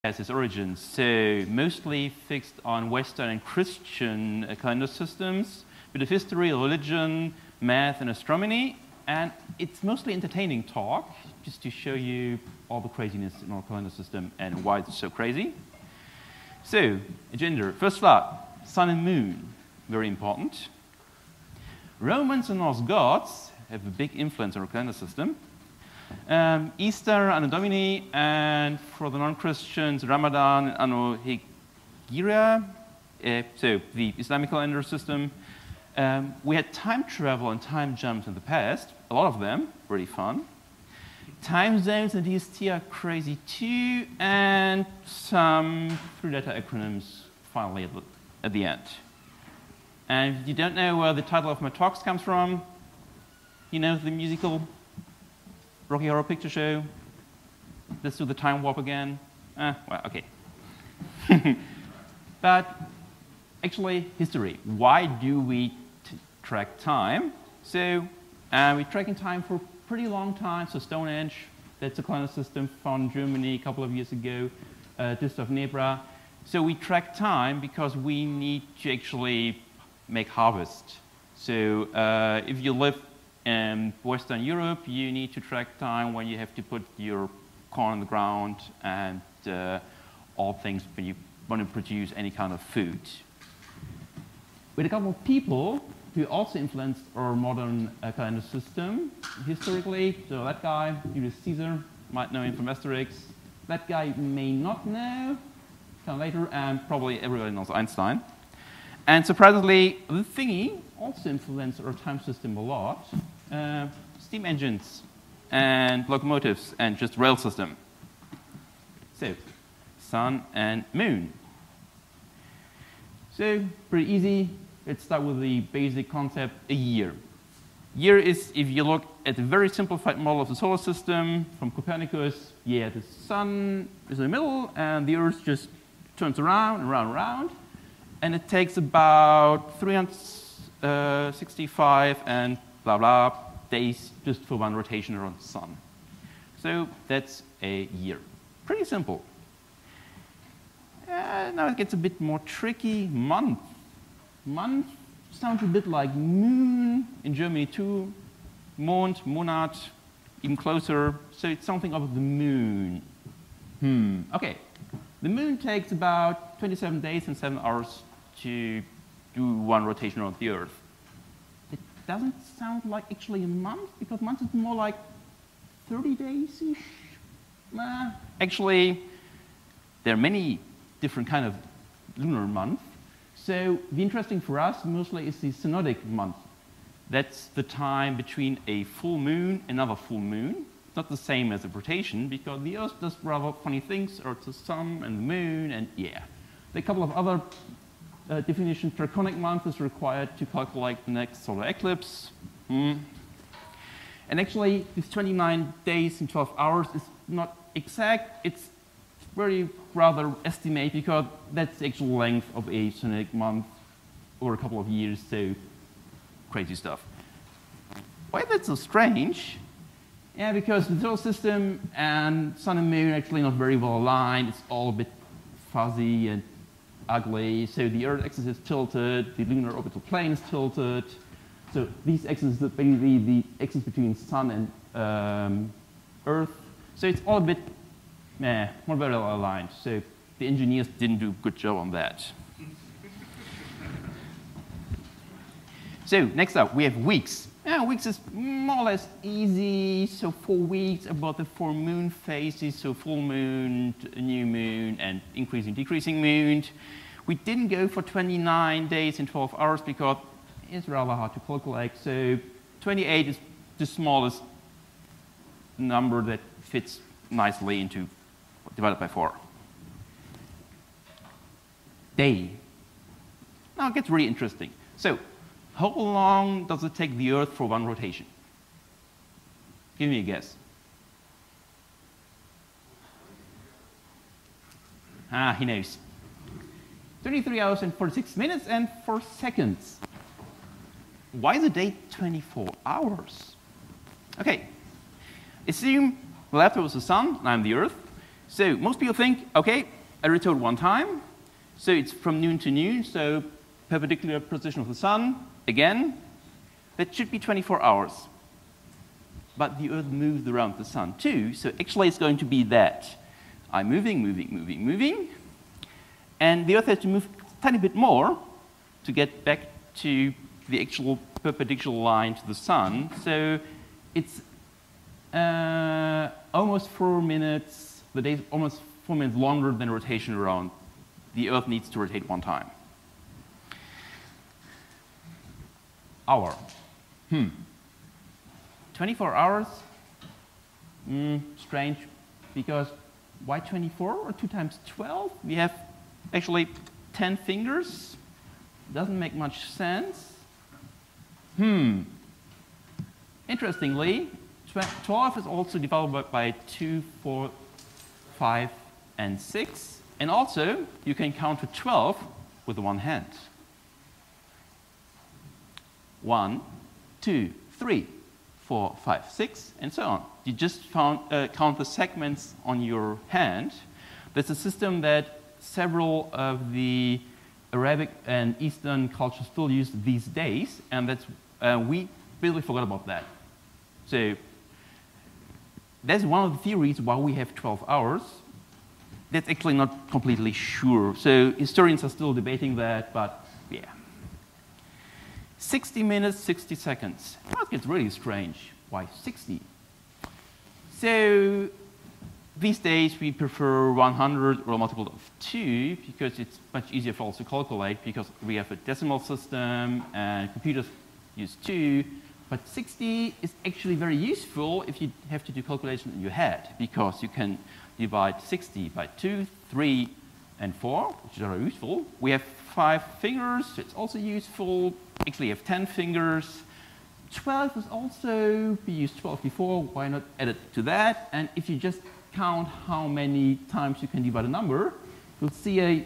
has its origins. So mostly fixed on Western and Christian calendar systems, bit of history, religion, math, and astronomy. And it's mostly entertaining talk, just to show you all the craziness in our calendar system and why it's so crazy. So, agenda. First up, sun and moon, very important. Romans and Norse gods have a big influence on our calendar system. Easter, Anno Domini, and for the non-Christians, Ramadan, Anno Hegira, so the Islamic calendar system. We had time travel and time jumps in the past, a lot of them, really fun. Time zones and DST are crazy too, and some three-letter acronyms finally at the end. And if you don't know where the title of my talks comes from, you know the musical Rocky Horror Picture Show. Let's do the time warp again. Well, okay. But actually, history. Why do we track time? So we're tracking time for a pretty long time. So Stonehenge, that's a calendar system found in Germany a couple of years ago, just of Nebra. So we track time because we need to actually make harvest. So if you live in Western Europe, you need to track time when you have to put your corn in the ground and all things when you want to produce any kind of food. With a couple of people who also influenced our modern calendar system historically. So that guy, Julius Caesar, might know him from Asterix. That guy may not know, kind of later, and probably everybody knows Einstein. And surprisingly, the thingy also influenced our time system a lot. Steam engines and locomotives and just rail system. So, sun and moon. So, pretty easy. Let's start with the basic concept, a year. Year is, if you look at the very simplified model of the solar system from Copernicus, yeah, the sun is in the middle and the Earth just turns around and around and around. And it takes about 365 and blah, blah, days just for one rotation around the sun. So that's a year. Pretty simple. Now it gets a bit more tricky. Month. Month sounds a bit like moon in Germany too. Mond, Monat, even closer. So it's something of the moon. Okay. The moon takes about 27 days and 7 hours to do one rotation around the Earth. It doesn't sound like actually a month, because month is more like 30 days-ish. Actually, there are many different kind of lunar months. So the interesting for us mostly is the synodic month. That's the time between a full moon and another full moon. It's not the same as a rotation, because the Earth does rather funny things, or it's the sun and the moon, and yeah. There are a couple of other definitions. Draconic month is required to calculate the next solar eclipse. And actually, this 29 days and 12 hours is not exact. It's very rather estimate, because that's the actual length of a synodic month over a couple of years, so crazy stuff. Why that's so strange? Yeah, because the solar system and sun and moon are actually not very well aligned. It's all a bit fuzzy and ugly. So the Earth axis is tilted, the lunar orbital plane is tilted. So these axes are basically the axis between sun and Earth. So it's all a bit not very well aligned. So the engineers didn't do a good job on that. So next up, we have weeks. Weeks is more or less easy. So 4 weeks about the 4 moon phases. So full moon, new moon, and increasing, decreasing moon. We didn't go for 29 days and 12 hours because it's rather hard to calculate. So 28 is the smallest number that fits nicely into divided by 4. Day. Now it gets really interesting. So how long does it take the Earth for one rotation? Give me a guess. He knows. 23 hours and 46 minutes and 4 seconds. Why is the day 24 hours? Okay. Assume Cleopatra was the sun, and I'm the Earth. So most people think, OK, I rotate one time. So it's from noon to noon, so perpendicular position of the sun. Again, that should be 24 hours. But the Earth moves around the sun too, so actually it's going to be that. I'm moving, moving, moving, moving. And the Earth has to move a tiny bit more to get back to the actual perpendicular line to the sun. So it's almost 4 minutes. The day is almost 4 minutes longer than rotation around. The Earth needs to rotate one time. Hour. 24 hours? Strange, because why 24 or 2 times 12? We have actually 10 fingers. Doesn't make much sense. Interestingly, 12 is also divided by 2, 4, 5, and 6. And also, you can count to 12 with one hand. 1, 2, 3, 4, 5, 6, and so on. You just count the segments on your hand. That's a system that several of the Arabic and Eastern cultures still use these days, and that's we basically forgot about that. So that's one of the theories why we have 12 hours. That's actually not completely sure. So historians are still debating that, but yeah. 60 minutes, 60 seconds. That gets really strange. Why 60? So these days we prefer 100 or a multiple of 2 because it's much easier for us to calculate because we have a decimal system and computers use 2. But 60 is actually very useful if you have to do calculation in your head because you can divide 60 by 2, 3, and 4, which is very useful. We have 5 fingers, so it's also useful. Actually, you have 10 fingers. 12 is also, we used 12 before, why not add it to that? And if you just count how many times you can divide a number, you'll see a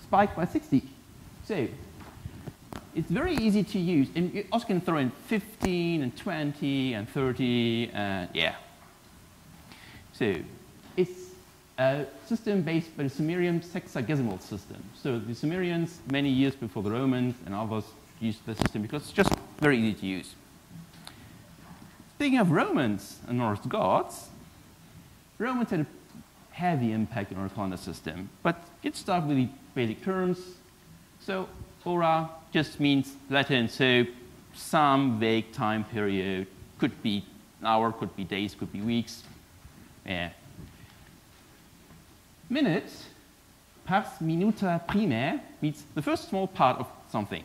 spike by 60. So it's very easy to use. And you also can throw in 15 and 20 and 30 and yeah. So it's a system based by the Sumerian sexagesimal system. So the Sumerians, many years before the Romans and others, used the system because it's just very easy to use. Speaking of Romans and Norse gods, Romans had a heavy impact on our calendar system. But let's start with the basic terms. So ora just means Latin, so some vague time period. Could be an hour, could be days, could be weeks. Yeah. Minute, pars minuta primae, means the first small part of something.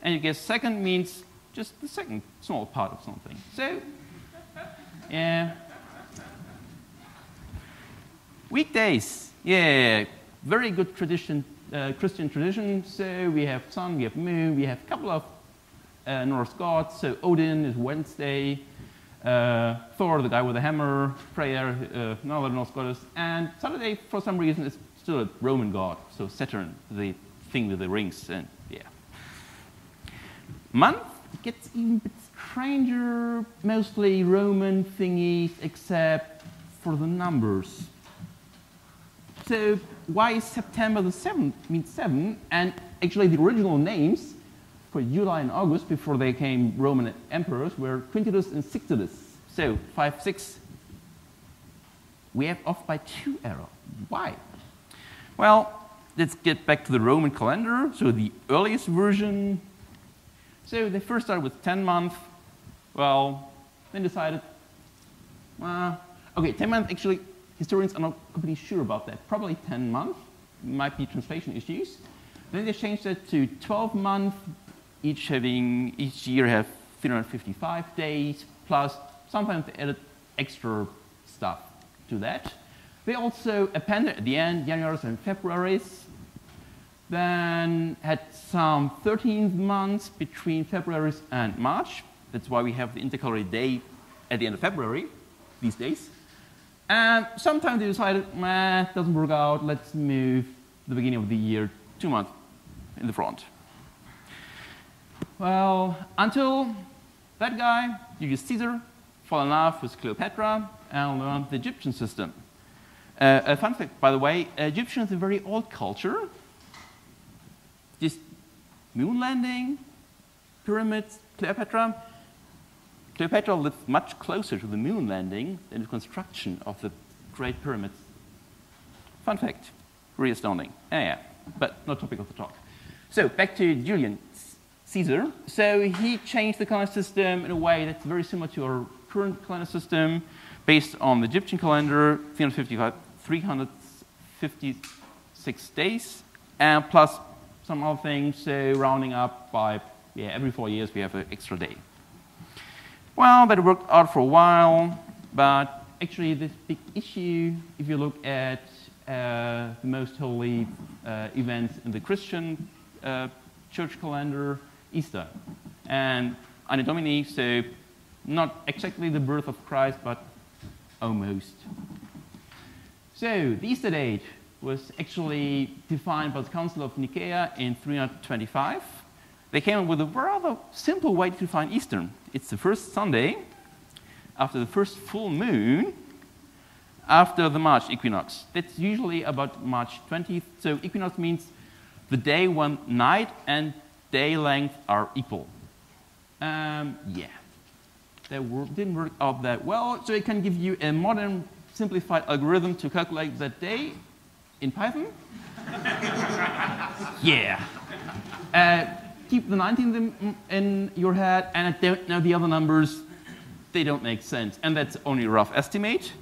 And you guess second means just the second small part of something. So, yeah. Weekdays, yeah, very good tradition, Christian tradition. So we have sun, we have moon, we have a couple of Norse gods. So Odin is Wednesday, Thor, the guy with the hammer, Freya, another Norse goddess, and Saturday, for some reason, is still a Roman god. So Saturn, the thing with the rings, and yeah. Month gets even a bit stranger, mostly Roman thingies, except for the numbers. So why is September the 7th means 7? And actually the original names for July and August before they became Roman emperors were Quintilis and Sixtilis. So 5, 6. We have off by 2 error. Why? Well, let's get back to the Roman calendar. So the earliest version. So they first started with 10 months. Well, then decided, okay, 10 months actually, historians are not completely sure about that. Probably 10 months, might be translation issues. Then they changed that to 12 months, each year have 355 days, plus sometimes they added extra stuff to that. They also appended at the end Januaries and Februaries. Then had some 13 months between February and March. That's why we have the intercalary day at the end of February these days. And sometimes they decided, it doesn't work out, let's move the beginning of the year 2 months in the front. Well, until that guy, Julius Caesar, fell in love with Cleopatra and learned the Egyptian system. A fun fact, by the way, Egyptians is a very old culture. Just moon landing, pyramids, Cleopatra. Cleopatra lived much closer to the moon landing than the construction of the Great Pyramids. Fun fact, really astounding. Yeah, but not topic of the talk. So back to Julius Caesar. So he changed the calendar system in a way that's very similar to our current calendar system, based on the Egyptian calendar, 356 days, and plus some other things, so rounding up by, every 4 years we have an extra day. Well, that worked out for a while, but actually this big issue, if you look at the most holy events in the Christian church calendar, Easter. And Anno Domini, so not exactly the birth of Christ, but almost. So the Easter date was actually defined by the Council of Nicaea in 325. They came up with a rather simple way to define Easter. It's the first Sunday after the first full moon after the March equinox. That's usually about March 20th. So equinox means the day when night and day length are equal. That didn't work out that well, so it can give you a modern simplified algorithm to calculate that day in Python. Keep the 19th in your head, and I don't know the other numbers. They don't make sense, and that's only a rough estimate.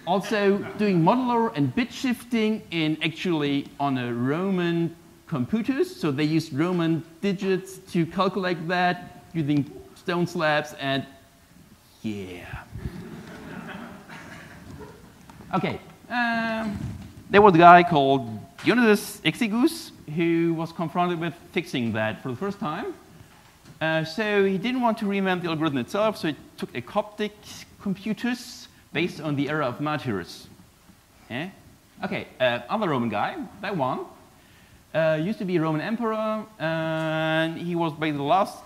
Also, doing modular and bit shifting in actually on a Roman computers, so they used Roman digits to calculate that using stone slabs, and Okay, there was a guy called Dionysius Exiguus who was confronted with fixing that for the first time. So he didn't want to reinvent the algorithm itself, so he took a Coptic computers based on the era of Martyrs. Okay, other Roman guy, that one, used to be a Roman emperor, and he was basically the last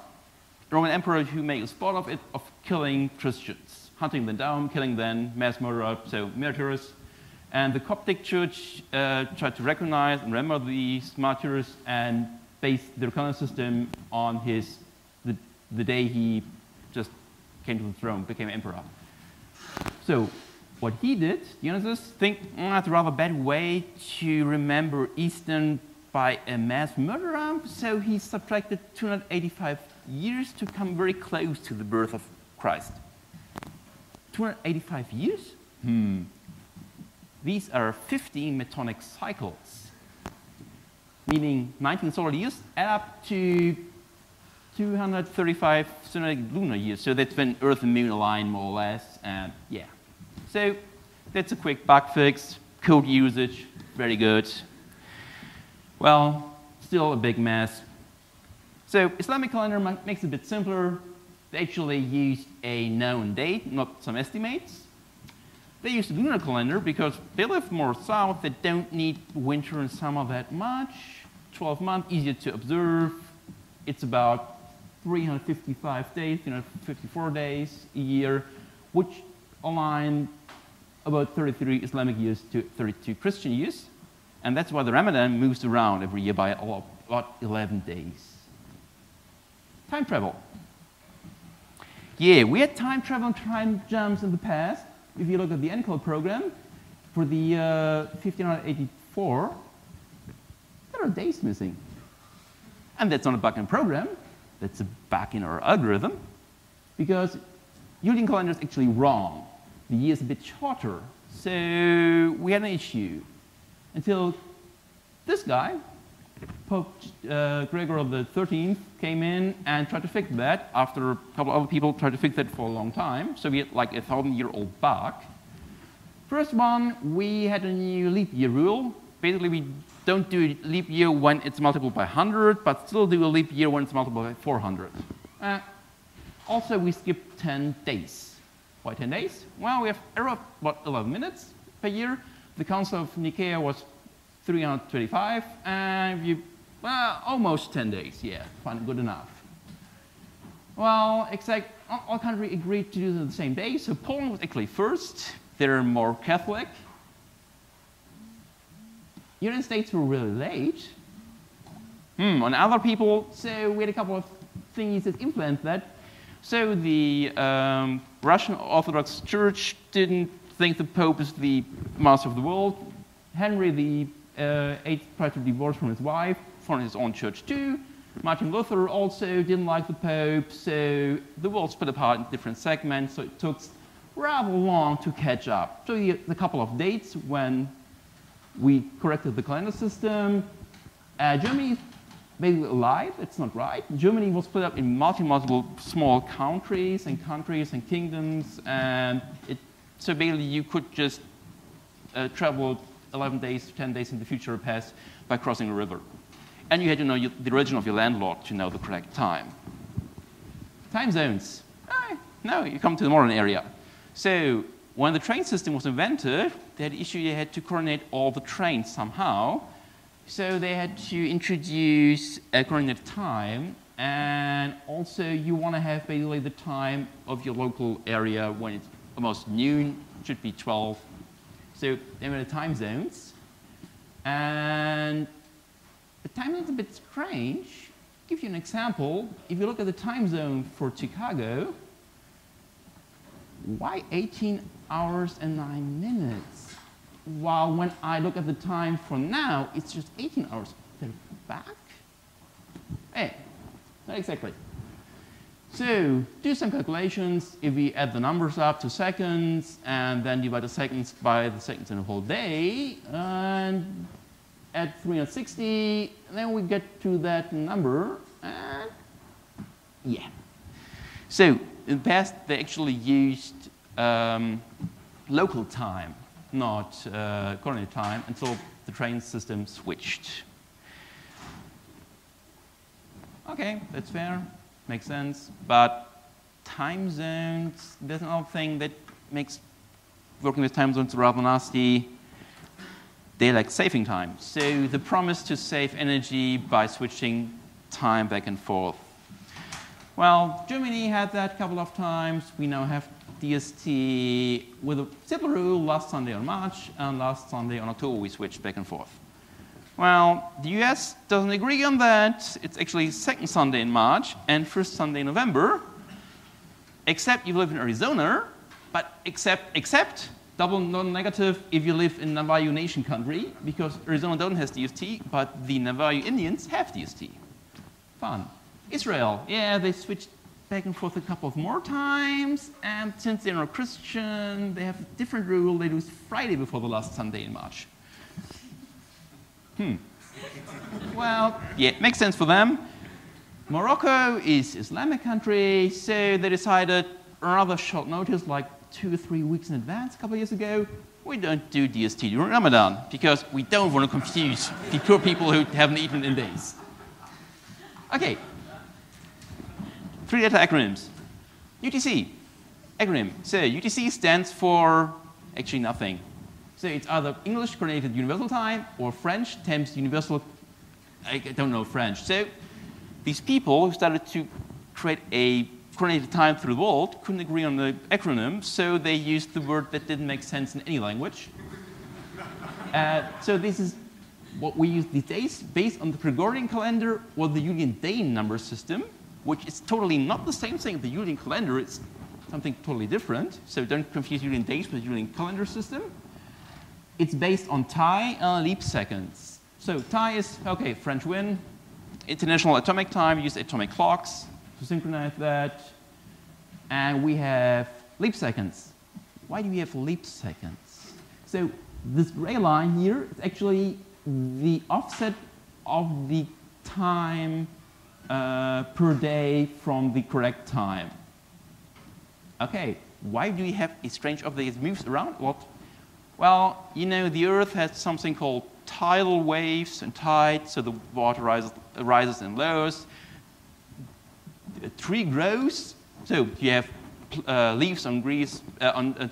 Roman emperor who made a sport of it, of killing Christians, hunting them down, killing them, mass murder, so martyrs. And the Coptic church tried to recognize and remember these martyrs and based their calendar system on the day he just came to the throne, became emperor. So what he did, Dionysius, that's a rather bad way to remember Easter by a mass murderer, so he subtracted 285 years to come very close to the birth of Christ. 285 years? These are 15 metonic cycles, meaning 19 solar years add up to 235 lunar years. So that's when Earth and Moon align more or less, and So that's a quick bug fix, code usage, very good. Well, still a big mess. So Islamic calendar makes it a bit simpler. They actually used a known date, not some estimates. They used a lunar calendar because they live more south. They don't need winter and summer that much. 12 months, easier to observe. It's about 355 days, 54 days a year, which align about 33 Islamic years to 32 Christian years. And that's why the Ramadan moves around every year by about 11 days. Time travel. We had time travel and time jumps in the past. If you look at the NCAL program, for the 1584, there are days missing. And that's not a bug in the program, that's a bug in our algorithm, because Julian calendar is actually wrong. The year is a bit shorter, so we had an issue. Until this guy, Pope Gregor XIII, came in and tried to fix that after a couple of other people tried to fix that for a long time. So we had like a 1,000-year-old bug. First one, we had a new leap year rule. Basically, we don't do a leap year when it's multiplied by 100, but still do a leap year when it's multiplied by 400. Also, we skipped 10 days. Why 10 days? Well, we have error of about 11 minutes per year. The Council of Nicaea was 325, and almost 10 days. Fine, good enough. Well, all countries agreed to do it the same day, so Poland was actually first. They're more Catholic. United States were really late. On other people, so we had a couple of things that influenced that. So the Russian Orthodox Church didn't think the Pope is the master of the world. Henry VIII tried to divorce from his wife, from his own church too. Martin Luther also didn't like the Pope, so the world split apart in different segments, so it took rather long to catch up. So a couple of dates when we corrected the calendar system. Germany is basically alive, it's not right. Germany was split up in multiple small countries and kingdoms, and so basically you could just travel 11 days, 10 days in the future past by crossing a river. And you had to know the origin of your landlord to know the correct time. Time zones. No, you come to the modern area. So when the train system was invented, they had the issue they had to coordinate all the trains somehow. So they had to introduce a coordinated time, and also you want to have basically the time of your local area when it's almost noon, it should be 12. So they were the time zones. And the time zone is a bit strange. I'll give you an example. If you look at the time zone for Chicago, why 18 hours and 9 minutes? While when I look at the time for now, it's just 18 hours. They're back? Hey, not exactly. So do some calculations. If we add the numbers up to seconds and then divide the seconds by the seconds in a whole day, and add 360, and then we get to that number, and yeah. So in the past, they actually used local time, not coordinate time, until the train system switched. Okay, that's fair, makes sense, but time zones, there's another thing that makes working with time zones rather nasty. They like saving time. So the promise to save energy by switching time back and forth. Well, Germany had that a couple of times. We now have DST with a simple rule: last Sunday on March and last Sunday on October we switched back and forth. Well, the US doesn't agree on that. It's actually second Sunday in March and first Sunday in November, except you live in Arizona, but except double non-negative if you live in Navajo Nation country, because Arizona don't have DST, but the Navajo Indians have DST. Fun. Israel, yeah, they switched back and forth a couple of more times, and since they're not Christian, they have a different rule. They do it Friday before the last Sunday in March. Well, yeah, makes sense for them. Morocco is Islamic country, so they decided rather short notice, like 2 or 3 weeks in advance a couple of years ago, we don't do DST during Ramadan because we don't want to confuse the poor people who haven't eaten in days. Okay. 3-letter acronyms. UTC, acronym. So UTC stands for actually nothing. So it's either English Coordinated Universal Time or French Thames Universal, I don't know French. So these people who started to create a coordinated time through the world couldn't agree on the acronym, so they used the word that didn't make sense in any language. So this is what we use these days, based on the Gregorian calendar or the Julian day number system, which is totally not the same thing. The Julian calendar is something totally different, so don't confuse Julian days with the Julian calendar system. It's based on TIE and leap seconds. So TIE is, okay, French win. International Atomic Time, use atomic clocks to synchronize that. And we have leap seconds. Why do we have leap seconds? So this gray line here is actually the offset of the time per day from the correct time. Okay, why do we have a strange object that moves around a lot? Well, you know, the Earth has something called tidal waves and tides, so the water rises and lowers. A tree grows, so you have leaves on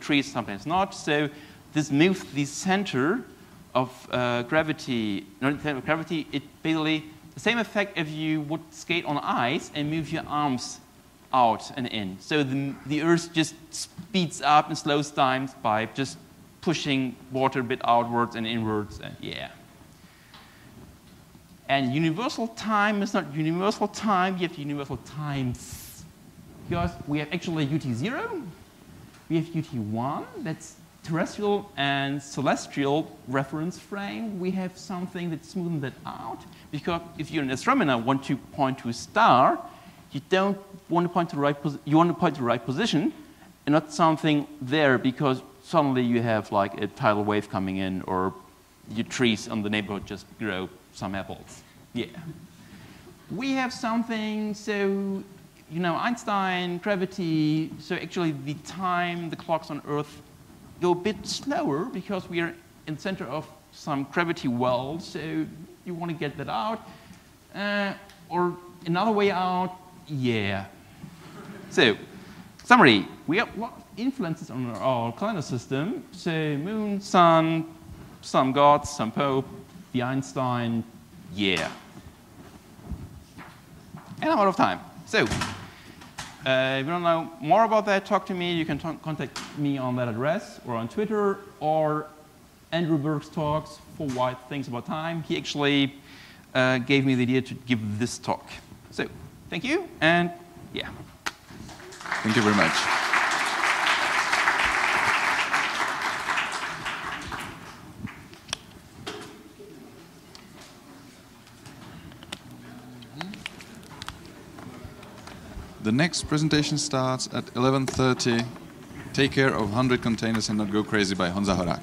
trees, sometimes not. So this moves the center of gravity. Not the center of gravity, it basically, the same effect if you would skate on ice and move your arms out and in. So the Earth just speeds up and slows down by just pushing water a bit outwards and inwards, and yeah. And universal time is not universal time, you have universal times. Because we have actually UT0, we have UT1, that's terrestrial and celestial reference frame. We have something that smoothens that out. Because if you're an astronomer and want to point to a star, you don't want to point to the right you want to point to the right position and not something there because suddenly you have like a tidal wave coming in or your trees on the neighborhood just grow some apples. Yeah. We have something, so, you know, Einstein, gravity, so actually the time, the clocks on Earth go a bit slower because we are in the center of some gravity well, so you want to get that out. Or another way out, yeah. So, summary, we have a lot of influences on our calendar system. So, moon, sun, some gods, some pope, the Einstein, yeah. And I'm out of time. So, if you want to know more about that, talk to me. You can contact me on that address or on Twitter or Andrew Berg's talks for Wide Things About Time. He actually gave me the idea to give this talk. So, thank you, and yeah. Thank you very much. The next presentation starts at 11:30. Take care of 100 containers and not go crazy by Honza Horák.